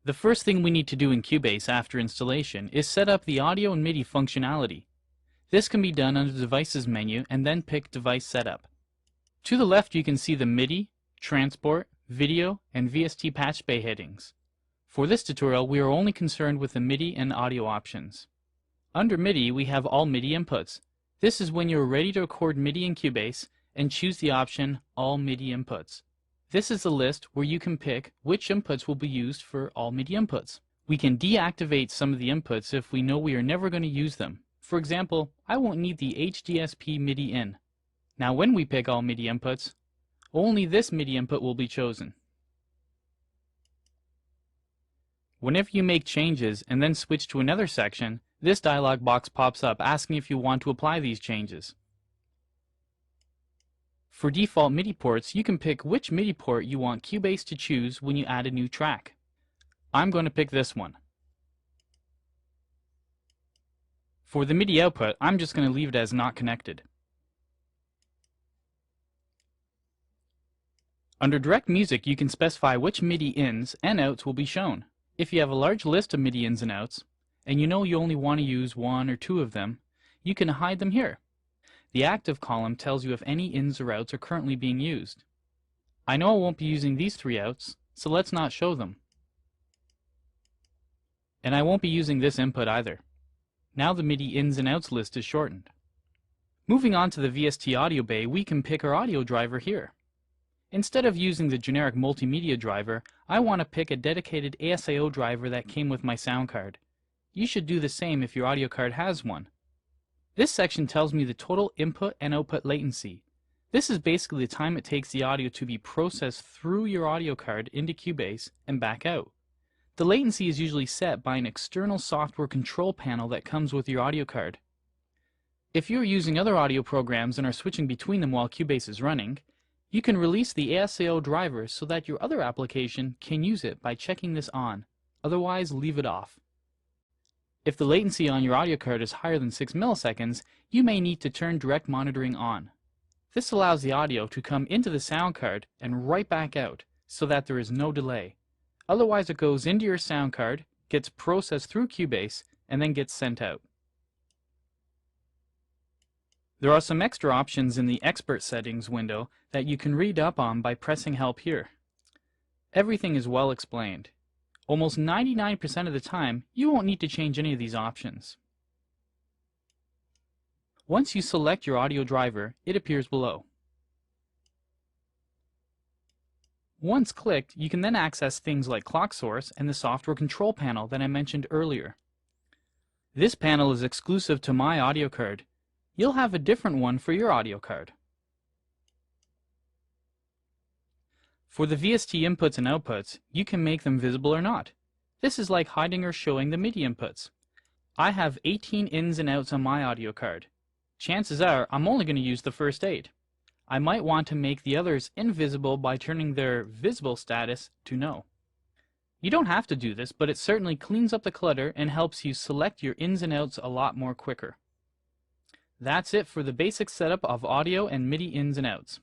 The first thing we need to do in Cubase after installation is set up the audio and MIDI functionality. This can be done under the Devices menu and then pick Device Setup. To the left you can see the MIDI, Transport, Video, and VST Patch Bay headings. For this tutorial we are only concerned with the MIDI and audio options. Under MIDI we have all MIDI inputs. This is when you are ready to record MIDI in Cubase and choose the option All MIDI Inputs. This is a list where you can pick which inputs will be used for all MIDI inputs. We can deactivate some of the inputs if we know we are never going to use them. For example, I won't need the HDSP MIDI in. Now when we pick all MIDI inputs, only this MIDI input will be chosen. Whenever you make changes and then switch to another section, this dialog box pops up asking if you want to apply these changes. For default MIDI ports, you can pick which MIDI port you want Cubase to choose when you add a new track. I'm going to pick this one. For the MIDI output, I'm just going to leave it as not connected. Under Direct Music, you can specify which MIDI ins and outs will be shown. If you have a large list of MIDI ins and outs, and you know you only want to use one or two of them, you can hide them here. The active column tells you if any ins or outs are currently being used. I know I won't be using these three outs, so let's not show them. And I won't be using this input either. Now the MIDI ins and outs list is shortened. Moving on to the VST audio bay, we can pick our audio driver here. Instead of using the generic multimedia driver, I want to pick a dedicated ASIO driver that came with my sound card. You should do the same if your audio card has one. This section tells me the total input and output latency. This is basically the time it takes the audio to be processed through your audio card into Cubase and back out. The latency is usually set by an external software control panel that comes with your audio card. If you're using other audio programs and are switching between them while Cubase is running, you can release the ASIO driver so that your other application can use it by checking this on. Otherwise, leave it off. If the latency on your audio card is higher than 6 milliseconds, you may need to turn direct monitoring on. This allows the audio to come into the sound card and right back out so that there is no delay. Otherwise it goes into your sound card, gets processed through Cubase, and then gets sent out. There are some extra options in the Expert Settings window that you can read up on by pressing Help here. Everything is well explained. Almost 99% of the time, you won't need to change any of these options. Once you select your audio driver, it appears below. Once clicked, you can then access things like Clock Source and the software control panel that I mentioned earlier. This panel is exclusive to my audio card. You'll have a different one for your audio card. For the VST inputs and outputs, you can make them visible or not. This is like hiding or showing the MIDI inputs. I have 18 ins and outs on my audio card. Chances are I'm only going to use the first 8. I might want to make the others invisible by turning their visible status to no. You don't have to do this, but it certainly cleans up the clutter and helps you select your ins and outs a lot more quicker. That's it for the basic setup of audio and MIDI ins and outs.